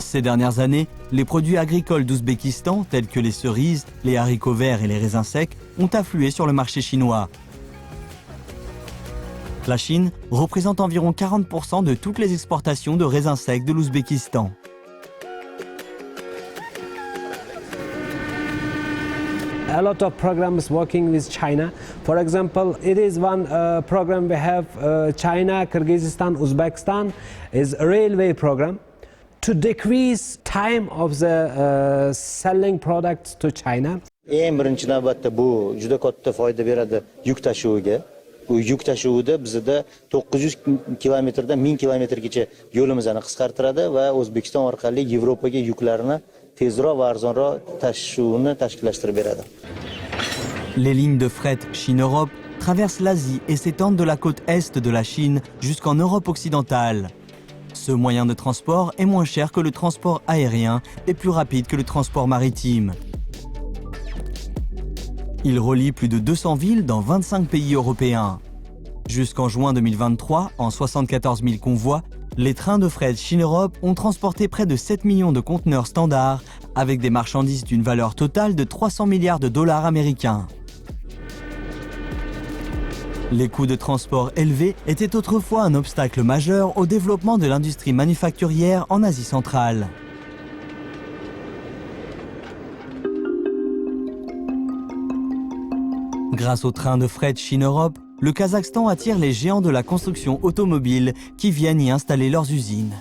Ces dernières années, les produits agricoles d'Ouzbékistan, tels que les cerises, les haricots verts et les raisins secs, ont afflué sur le marché chinois. La Chine représente environ 40% de toutes les exportations de raisins secs de l'Ouzbékistan. A lot of programs working with China. For example, it is one program we have China, Kyrgyzstan, Uzbekistan is a railway program to decrease time of the selling products to China. Eng birinchi navbatda bu juda katta foyda beradi yuk tashuviga. Bu yuk tashuvida bizda 900 kilometrdan 1000 kilometrgacha yo'limizni qisqartiradi va O'zbekiston orqali Yevropaga yuklarni tezroq va arzonroq tashuvni tashkillashtirib beradi. Les lignes de fret Chine-Europe traversent l'Asie et s'étendent de la côte est de la Chine jusqu'en Europe occidentale. Ce moyen de transport est moins cher que le transport aérien et plus rapide que le transport maritime. Il relie plus de 200 villes dans 25 pays européens. Jusqu'en juin 2023, en 74 000 convois, les trains de fret Chine-Europe ont transporté près de 7 millions de conteneurs standards avec des marchandises d'une valeur totale de 300 milliards de dollars américains. Les coûts de transport élevés étaient autrefois un obstacle majeur au développement de l'industrie manufacturière en Asie centrale. Grâce au train de fret Chine-Europe, le Kazakhstan attire les géants de la construction automobile qui viennent y installer leurs usines.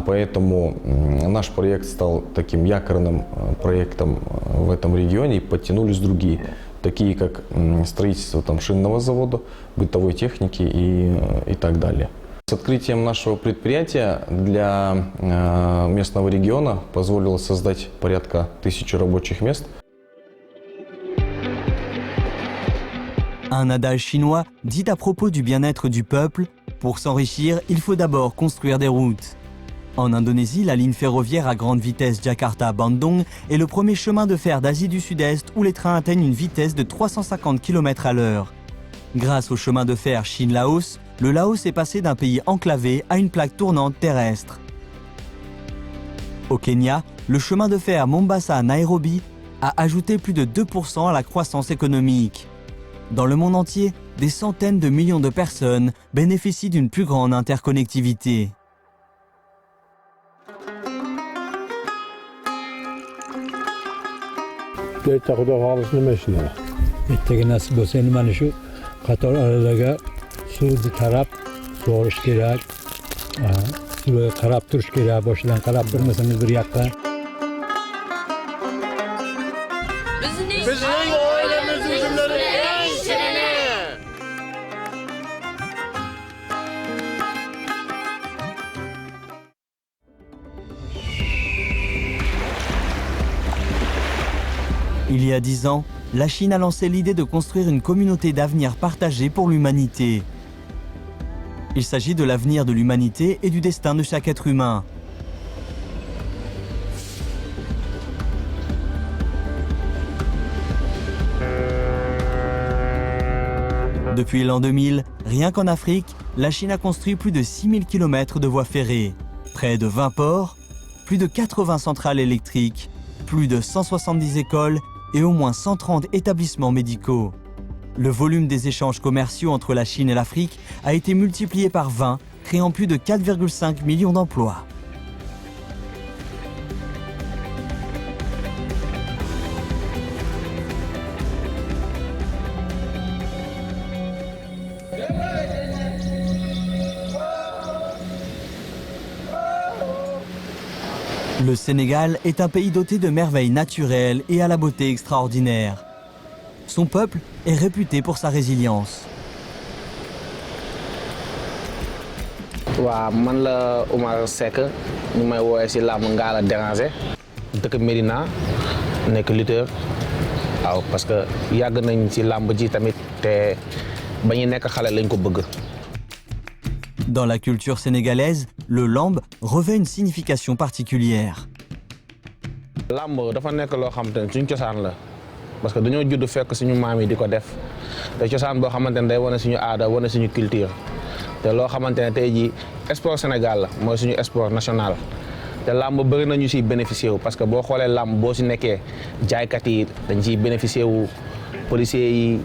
Поэтому наш проект стал таким якорным проектом в этом регионе, и подтянулись другие, такие как строительство шинного завода, бытовой техники и так далее. С открытием нашего предприятия для местного региона позволило создать порядка 1000 рабочих мест. Un adage chinois dit à propos du bien-être du peuple, pour s'enrichir, il faut d'abord construire des routes. En Indonésie, la ligne ferroviaire à grande vitesse Jakarta-Bandung est le premier chemin de fer d'Asie du Sud-Est où les trains atteignent une vitesse de 350 km/h. Grâce au chemin de fer Chine-Laos, le Laos est passé d'un pays enclavé à une plaque tournante terrestre. Au Kenya, le chemin de fer Mombasa-Nairobi a ajouté plus de 2% à la croissance économique. Dans le monde entier, des centaines de millions de personnes bénéficient d'une plus grande interconnectivité. Ertaga nasib bo'lsa endi mana shu qator aralarga suvni tarab sug'orish kerak, suvga qarab turish kerak, boshidan qarab turmasangiz bir yoqqa. Bizning oilamiz uzumlari eng shirini. Il y a 10 ans, la Chine a lancé l'idée de construire une communauté d'avenir partagée pour l'humanité. Il s'agit de l'avenir de l'humanité et du destin de chaque être humain. Depuis l'an 2000, rien qu'en Afrique, la Chine a construit plus de 6000 km de voies ferrées, près de 20 ports, plus de 80 centrales électriques, plus de 170 écoles et au moins 130 établissements médicaux. Le volume des échanges commerciaux entre la Chine et l'Afrique a été multiplié par 20, créant plus de 4,5 millions d'emplois. Le Sénégal est un pays doté de merveilles naturelles et à la beauté extraordinaire. Son peuple est réputé pour sa résilience. waaw man la Oumar Seck ñu may woowee si làmb Ngalla Déranger dëkk Médina nekk lutteur waaw parce que yàgg nañ ci làmb ji tamit te ba ñu nekk xale lañ ko bëgg. Dans la culture sénégalaise, le lamb revêt une signification particulière. làmb dafa nekk loo xamante ne suñu cosaan la parce que dañoo judd fekk suñu maam yi di ko def te cosaan boo xamante ne day wane suñu aada wane suñu culture te loo xamante ne tey jii sport Sénégal la mooy suñu sport national te làmb bëri nañu siy bénéficier wu parce que boo xoolee làmb boo si nekkee jaaykat yi dañ ciy bénéficier wu policiers yi.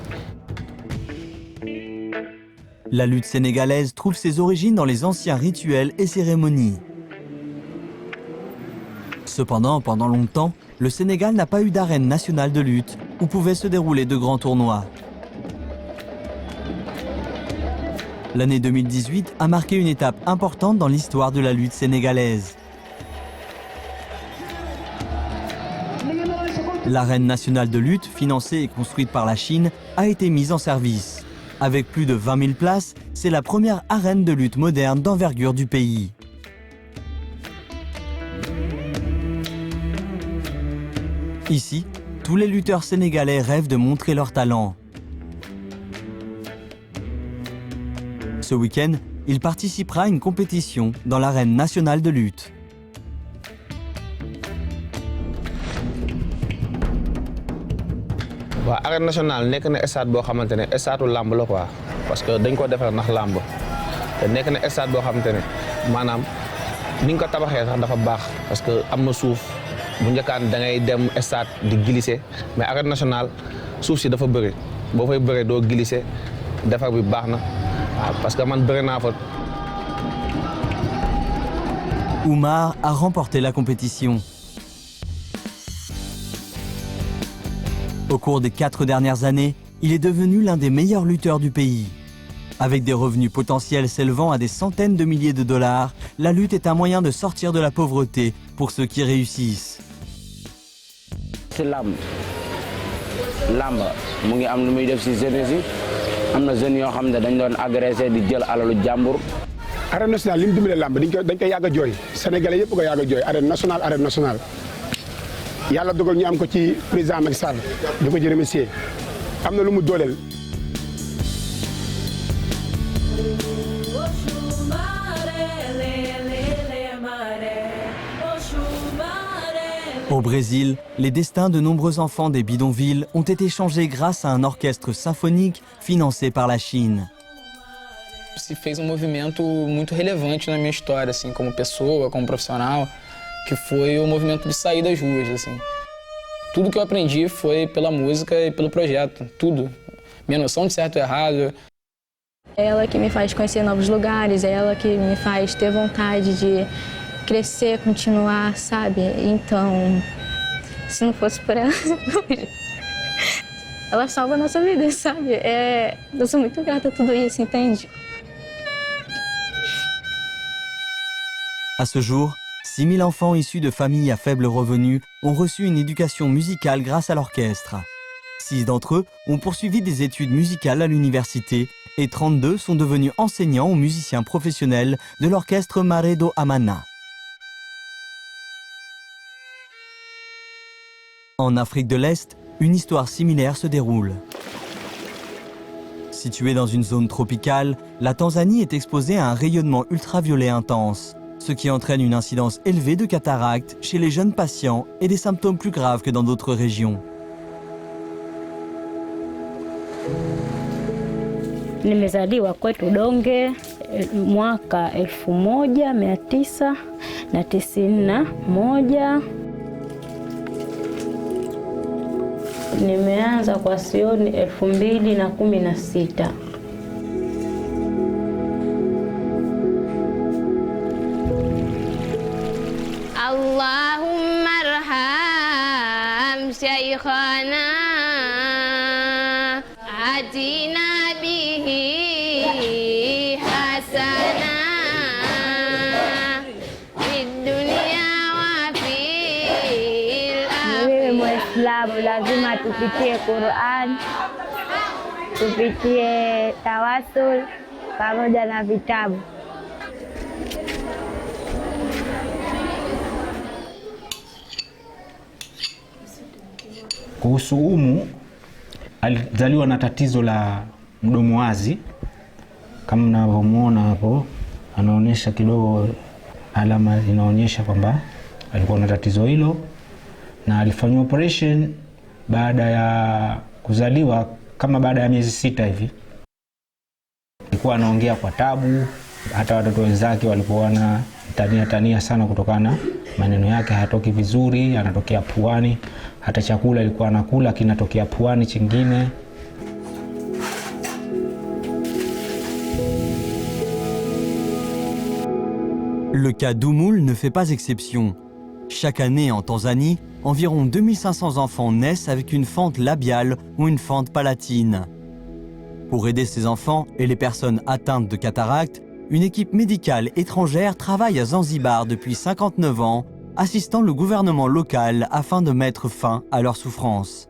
La lutte sénégalaise trouve ses origines dans les anciens rituels et cérémonies. Cependant, pendant longtemps, le Sénégal n'a pas eu d'arène nationale de lutte où pouvaient se dérouler de grands tournois. L'année 2018 a marqué une étape importante dans l'histoire de la lutte sénégalaise. L'arène nationale de lutte, financée et construite par la Chine, a été mise en service. Avec plus de 20 000 places, c'est la première arène de lutte moderne d'envergure du pays. Ici, tous les lutteurs sénégalais rêvent de montrer leur talent. Ce week-end, il participera à une compétition dans l'arène nationale de lutte. waaw arène nationale nekk na stade boo xamante ne stade làmb la quoi parce que dañ ko defar ndax làmb te nekk na stade boo xamante ne maanaam ni nga ko tabaxee sax dafa baax parce que am na suuf bu njëkkaan da ngay dem stade di glisser mais arène nationale suuf si dafa bëri boo fay bëree doo glisser defar bi baax na waaw parce que man bëri naa fa. Oumar a remporté la compétition. Au cours des 4 dernières années, il est devenu l'un des meilleurs lutteurs du pays. Avec des revenus potentiels s'élevant à des centaines de milliers de dollars, la lutte est un moyen de sortir de la pauvreté pour ceux qui réussissent. ci làmb mu ngi am lu muy def ci jeunesse yi am na jeunes yoo xam ne dañ doon agressé di jël alalu jàmbur. arène nationale li mu dimbalee làmb dañ koy yàgg a jooy sénégalais yëpp ko yàgg a jooy arène nationale yàlla dogal ñu am ko ci président Macky Sall di ko ci remercier am na lu mu dooleel. Au Brésil, les destins de nombreux enfants des bidonvilles ont été changés grâce à un orchestre symphonique financé par la Chine. Se fez movimento muito relevante na minha história, assim, como pessoa, como profissional, que foi o movimento de sair das ruas, assim. Tudo que eu aprendi foi pela música e pelo projeto, tudo. Minha noção de certo e errado. É ela que me faz conhecer novos lugares, é ela que me faz ter vontade de crescer, continuar, sabe? Então, se não fosse por ela, ela salva a nossa vida, sabe? Eu sou muito grata a tudo isso, entende? À ce jour, 6 000 enfants issus de familles à faible revenu ont reçu une éducation musicale grâce à l'orchestre. 6 d'entre eux ont poursuivi des études musicales à l'université et 32 sont devenus enseignants aux musiciens professionnels de l'orchestre Mare do Amana. En Afrique de l'Est, une histoire similaire se déroule. Située dans une zone tropicale, la Tanzanie est exposée à un rayonnement ultraviolet intense, ce qui entraîne une incidence élevée de cataractes chez les jeunes patients et des symptômes plus graves que dans d'autres régions. Nimezaliwa kwetu Donge mwaka 1991. Nimeanza kwa Sioni 2016. Allahumma arham shaykhana atina bihi hasana fid dunya wa fil akhirah. Wewe Muislamu lazima tupitie Qur'an, tupitie tawasul pamoja na vitabu. Kuhusu Umu, alizaliwa na tatizo la mdomo wazi. Kama mnavyomuona hapo, anaonyesha kidogo, alama inaonyesha kwamba alikuwa na tatizo hilo, na alifanywa operation baada ya kuzaliwa, kama baada ya miezi 6 hivi. Alikuwa anaongea kwa tabu, hata watoto wenzake walikuwa na tania sana kutokana maneno yake hayatoki vizuri, yanatokea puani. Hata chakula alikuwa anakula kinatokea puani chingine. Le cas d'Oumoul ne fait pas exception. Chaque année en Tanzanie, environ 2500 enfants naissent avec une fente labiale ou une fente palatine. Pour aider ces enfants et les personnes atteintes de cataracte, une équipe médicale étrangère travaille à Zanzibar depuis 59 ans, assistant le gouvernement local afin de mettre fin à leur souffrance.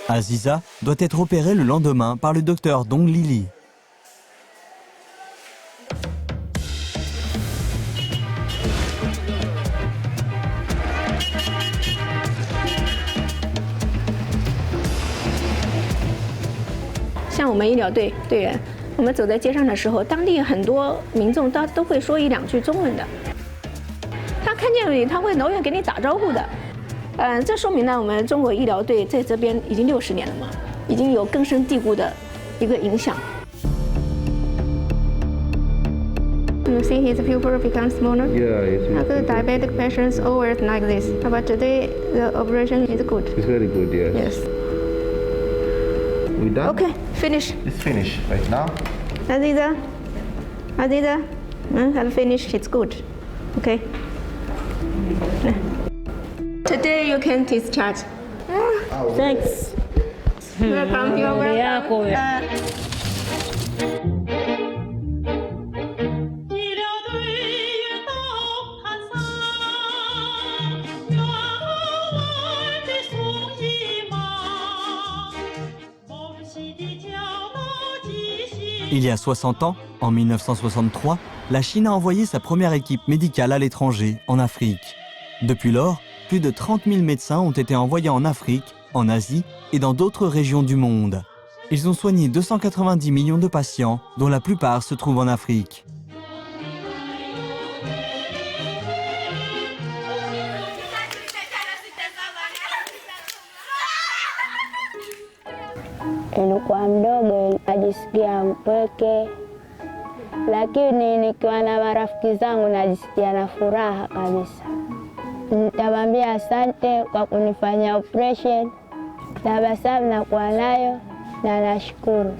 Aziza doit être opérée le lendemain par le docteur Dong Lili.像我们医疗队员，我们走在街上的时候，当地很多民众都会说1、2句中文的。他看见你，他会老远给你打招呼的。这说明呢，我们中国医疗队在这边已经60年了嘛，已经有根深蒂固的一个影响。You see his pupil becomes smaller. Yeah, After diabetic patients always like this, but today the operation is good. It's very good, yes. Yes. We done? Okay, finish. It's finished right now. Aziza, I'll finish. It's good. Okay. Today you can discharge. Thanks. Welcome. You're welcome. Il y a 60 ans, en 1963, la Chine a envoyé sa première équipe médicale à l'étranger, en Afrique. Depuis lors, plus de 30 000 médecins ont été envoyés en Afrique en Asie et dans d'autres régions du monde. Ils ont soigné 290 millions de patients, dont la plupart se trouvent en Afrique. Nilikuwa mdogo najisikia mpweke, lakini nikiwa na marafiki zangu najisikia na furaha kabisa. Nitamwambia asante kwa kunifanyia operation. Tabasamu nakuwa nayo na nashukuru.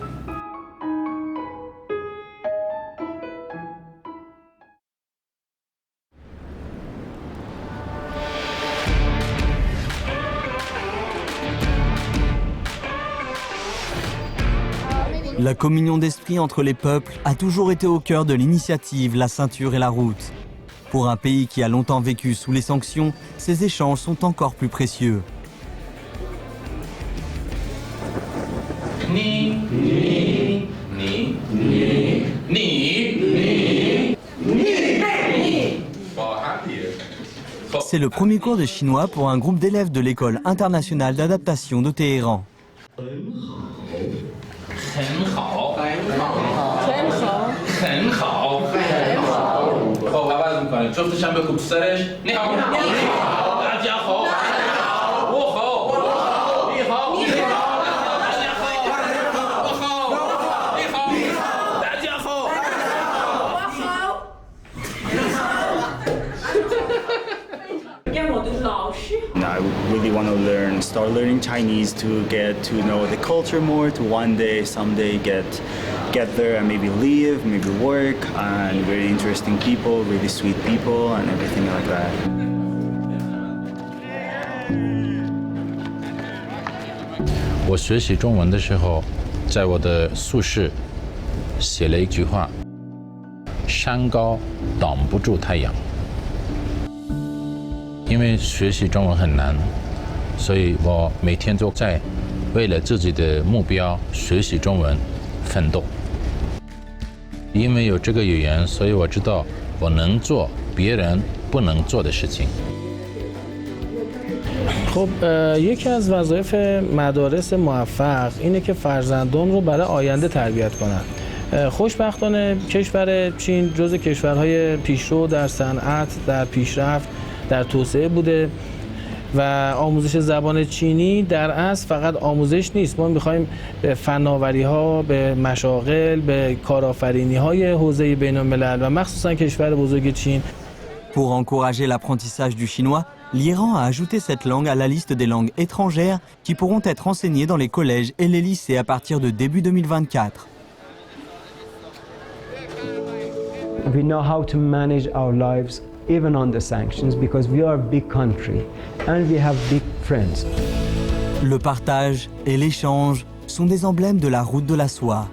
La communion d'esprit entre les peuples a toujours été au cœur de l'initiative La Ceinture et la Route. Pour un pays qui a longtemps vécu sous les sanctions, ces échanges sont encore plus précieux. C'est le premier cours de chinois pour un groupe d'élèves de l'école internationale d'adaptation de Téhéran. I really want to start learning Chinese to get to know the culture more, to one day, someday get there and maybe live, maybe work, and very interesting people, really sweet people, and everything like that. 我学习中文的时候，在我的宿舍写了一句话：山高挡不住太阳。因为学习中文很难，所以我每天都在为了自己的目标学习中文奋斗。因为有这个语言，所以我知道我能做别人不能做的事情。 خب یکی از وظایف مدارس موفق اینه که فرزندان رو برای آینده تربیت کنن. خوشبختانه کشور چین جزو کشورهای پیشرو در صنعت، در پیشرفت، در توسعه بوده و آموزش زبان چینی در اصل فقط آموزش نیست. ما می‌خوایم به فناوری‌ها، به مشاغل، به کارآفرینی‌های حوزه بین‌الملل و مخصوصا کشور بزرگ چین. Pour encourager l'apprentissage du chinois, l'Iran a ajouté cette langue à la liste des langues étrangères qui pourront être enseignées dans les collèges et les lycées à partir de début 2024. We know how to manage our lives even under sanctions because we are a big country and we have big friends. Le partage et l'échange sont des emblèmes de la route de la soie.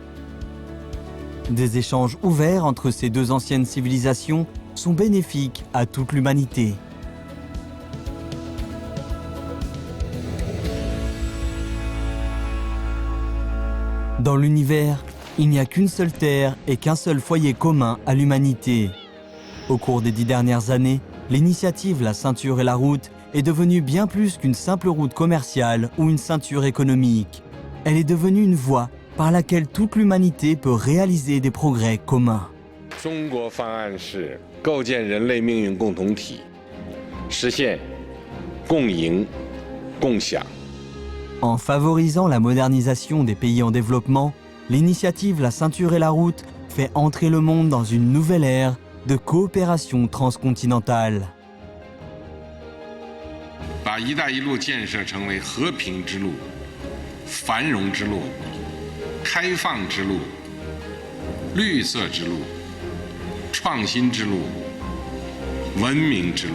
Des échanges ouverts entre ces deux anciennes civilisations sont bénéfiques à toute l'humanité. Dans l'univers, il n'y a qu'une seule terre et qu'un seul foyer commun à l'humanité. Au cours des 10 dernières années, l'initiative La Ceinture et la Route est devenue bien plus qu'une simple route commerciale ou une ceinture économique. Elle est devenue une voie par laquelle toute l'humanité peut réaliser des progrès communs. 中国方案是构建人类命运共同体，实现共赢共享。 En favorisant la modernisation des pays en développement, l'initiative La Ceinture et la Route fait entrer le monde dans une nouvelle ère de coopération transcontinentale. 把“一带一路”建设成为和平之路、繁荣之路、开放之路、绿色之路、创新之路、文明之路。